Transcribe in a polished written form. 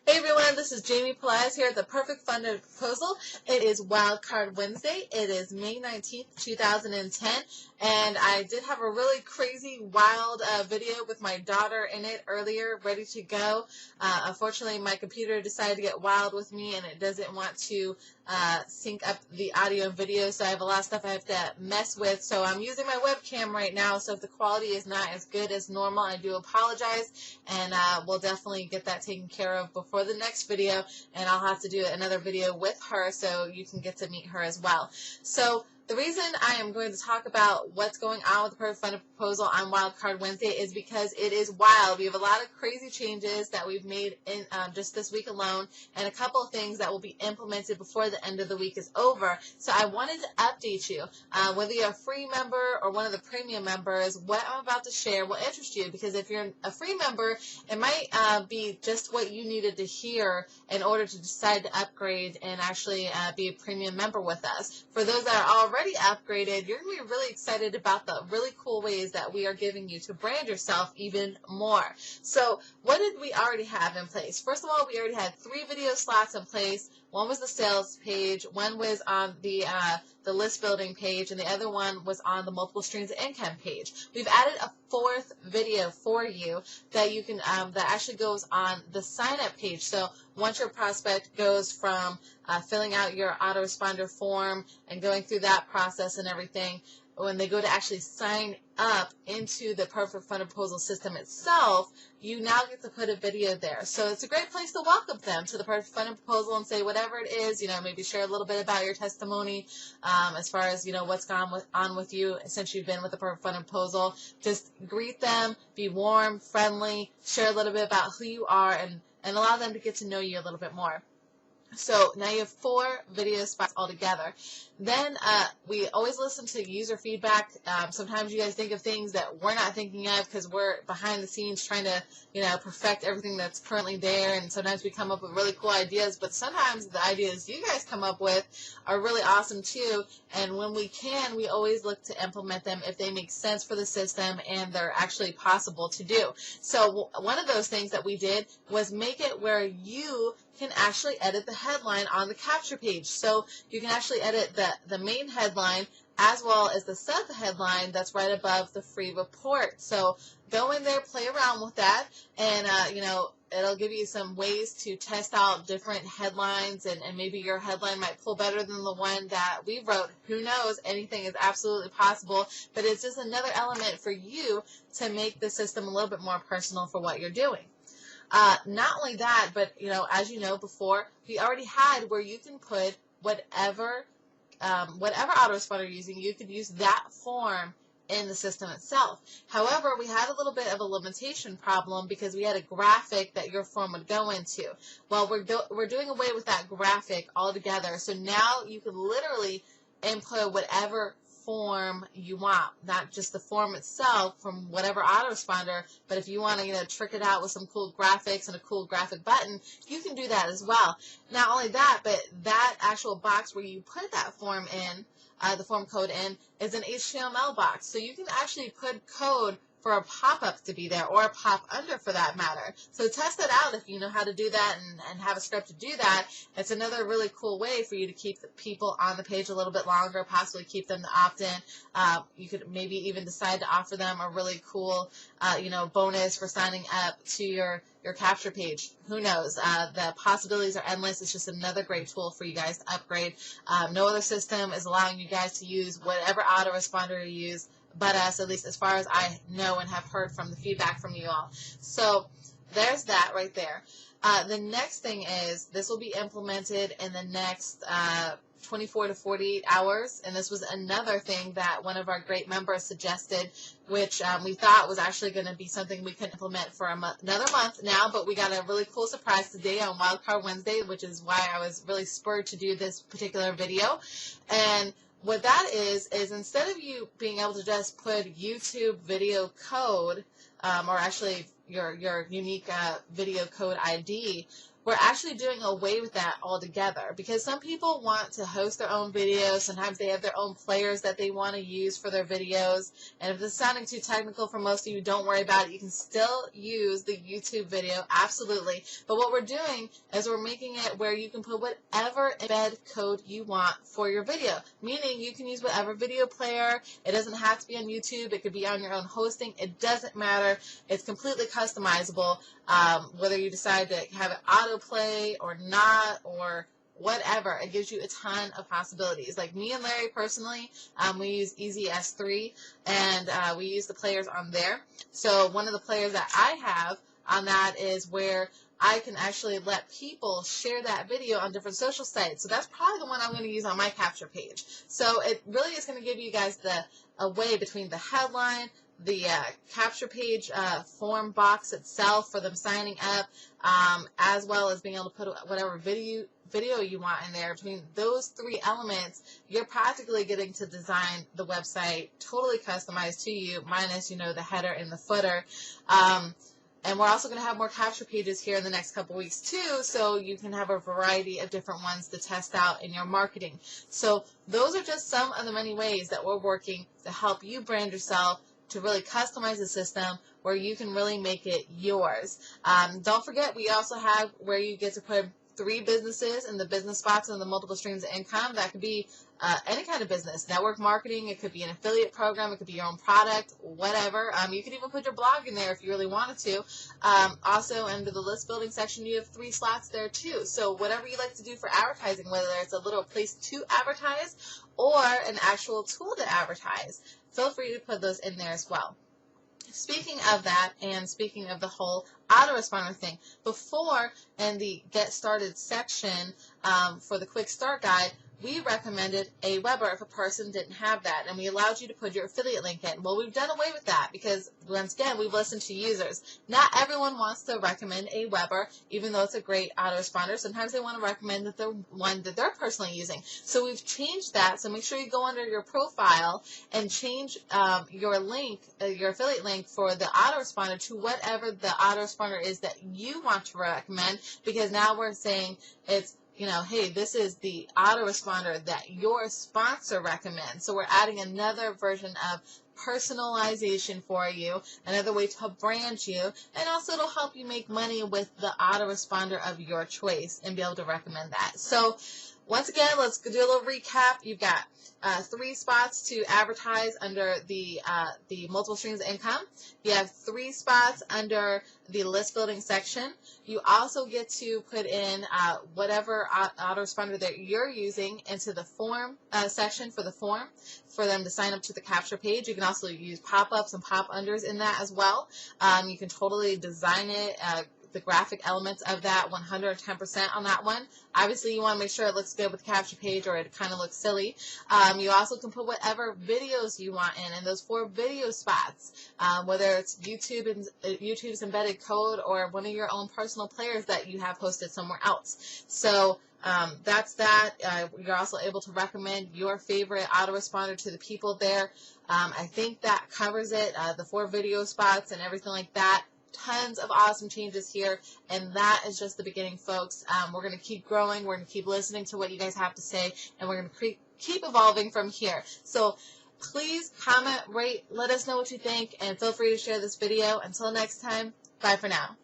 Hey everyone, this is Jamie.pelaez here at the Perfect Funded Proposal. It is Wildcard Wednesday. It is May 19th, 2010, and I did have a really crazy, wild video with my daughter in it earlier, ready to go. Unfortunately, my computer decided to get wild with me, and it doesn't want to sync up the audio and video, so I have a lot of stuff I have to mess with. So I'm using my webcam right now, so if the quality is not as good as normal, I do apologize, and we'll definitely get that taken care of before the next video, and I'll have to do another video with her so you can get to meet her as well. So the reason I am going to talk about what's going on with the Perfect Funded Proposal on Wildcard Wednesday is because it is wild. We have a lot of crazy changes that we've made in just this week alone, and a couple of things that will be implemented before the end of the week is over. So I wanted to update you, whether you're a free member or one of the premium members, what I'm about to share will interest you, because if you're a free member, it might be just what you needed to hear in order to decide to upgrade and actually be a premium member with us. For those that are already upgraded, you're going to be really excited about the really cool ways that we are giving you to brand yourself even more. So what did we already have in place? First of all, we already had 3 video slots in place. One was the sales page, one was on the list building page, and the other one was on the multiple streams of income page. We've added a 4th video for you that you can that actually goes on the sign up page. So once your prospect goes from filling out your autoresponder form and going through that process and everything, when they go to actually sign up into the Perfect Funded Proposal system itself, you now get to put a video there. So it's a great place to welcome them to the Perfect Funded Proposal and say whatever it is, maybe share a little bit about your testimony as far as, what's gone on with you since you've been with the Perfect Funded Proposal. Just greet them, be warm, friendly, share a little bit about who you are, and allow them to get to know you a little bit more. So now you have 4 video spots altogether. Then we always listen to user feedback. Sometimes you guys think of things that we're not thinking of because we're behind the scenes trying to, perfect everything that's currently there. And sometimes we come up with really cool ideas, but sometimes the ideas you guys come up with are really awesome too. And when we can, we always look to implement them if they make sense for the system and they're actually possible to do. So one of those things that we did was make it where you can actually edit the headline on the capture page. So you can actually edit the main headline as well as the sub-headline that's right above the free report. So go in there, play around with that, and it'll give you some ways to test out different headlines, and maybe your headline might pull better than the one that we wrote. Who knows? Anything is absolutely possible, but it's just another element for you to make the system a little bit more personal for what you're doing. Not only that, but as you know before, we already had where you can put whatever autoresponder you're using, you could use that form in the system itself. However, we had a little bit of a limitation problem because we had a graphic that your form would go into. Well, we're doing away with that graphic altogether. So now you can literally input whatever form you want, not just the form itself from whatever autoresponder, but if you want to trick it out with some cool graphics and a cool graphic button, you can do that as well. Not only that, but that actual box where you put that form in, the form code in, is an HTML box. So you can actually put code for a pop-up to be there, or a pop-under for that matter. So test it out if you know how to do that and have a script to do that. It's another really cool way for you to keep the people on the page a little bit longer, possibly keep them to opt in. You could maybe even decide to offer them a really cool bonus for signing up to your capture page. Who knows? The possibilities are endless. It's just another great tool for you guys to upgrade. No other system is allowing you guys to use whatever autoresponder you use but us, at least as far as I know and have heard from the feedback from you all. So there's that right there. The next thing is this will be implemented in the next 24 to 48 hours, and this was another thing that one of our great members suggested, which we thought was actually going to be something we could implement for another month now, but we got a really cool surprise today on Wildcard Wednesday, which is why I was really spurred to do this particular video. And what that is instead of you being able to just put YouTube video code, or actually your unique video code ID, we're actually doing away with that altogether, because some people want to host their own videos. Sometimes they have their own players that they want to use for their videos, and if it's sounding too technical for most of you, don't worry about it. You can still use the YouTube video, absolutely. But what we're doing is we're making it where you can put whatever embed code you want for your video, meaning you can use whatever video player. It doesn't have to be on YouTube. It could be on your own hosting. It doesn't matter. It's completely customizable, whether you decide to have it autoplay or not, or whatever. It gives you a ton of possibilities. Like me and Larry personally, we use Easy S3, and we use the players on there. So one of the players that I have on that is where I can actually let people share that video on different social sites. So that's probably the one I'm going to use on my capture page. So it really is going to give you guys a way between the headline, the capture page form box itself for them signing up, as well as being able to put whatever video you want in there. Between those three elements, you're practically getting to design the website totally customized to you, minus, the header and the footer. And we're also going to have more capture pages here in the next couple weeks too, so you can have a variety of different ones to test out in your marketing. So those are just some of the many ways that we're working to help you brand yourself, to really customize the system where you can really make it yours. Don't forget, we also have where you get to put 3 businesses in the business spots and the multiple streams of income. That could be any kind of business, network marketing, it could be an affiliate program, it could be your own product, whatever. You could even put your blog in there if you really wanted to. Also, under the list building section, you have 3 slots there too. So whatever you like to do for advertising, whether it's a little place to advertise or an actual tool to advertise, feel free to put those in there as well. Speaking of that, and speaking of the whole autoresponder thing, before in the Get Started section for the Quick Start Guide, we recommended Aweber if a person didn't have that, and we allowed you to put your affiliate link in. Well, we've done away with that because, once again, we've listened to users. Not everyone wants to recommend Aweber, even though it's a great autoresponder. Sometimes they want to recommend the one that they're personally using. So we've changed that, so make sure you go under your profile and change your link, your affiliate link for the autoresponder to whatever the autoresponder is that you want to recommend, because now we're saying it's, hey, this is the autoresponder that your sponsor recommends. So we're adding another version of personalization for you, another way to brand you, and also it'll help you make money with the autoresponder of your choice and be able to recommend that. So once again, let's do a little recap. You've got 3 spots to advertise under the multiple streams of income. You have 3 spots under the list building section. You also get to put in whatever autoresponder that you're using into the form section for the form for them to sign up to the capture page. You can also use pop-ups and pop-unders in that as well. You can totally design it, the graphic elements of that 110% on that one. Obviously, you want to make sure it looks good with the capture page or it kind of looks silly. You also can put whatever videos you want in those 4 video spots, whether it's YouTube's embedded code or one of your own personal players that you have hosted somewhere else. So that's that. You're also able to recommend your favorite autoresponder to the people there. I think that covers it, the 4 video spots and everything like that. Tons of awesome changes here, and that is just the beginning, folks. We're going to keep growing. We're going to keep listening to what you guys have to say, and we're going to keep evolving from here. So please comment, rate, let us know what you think, and feel free to share this video. Until next time, bye for now.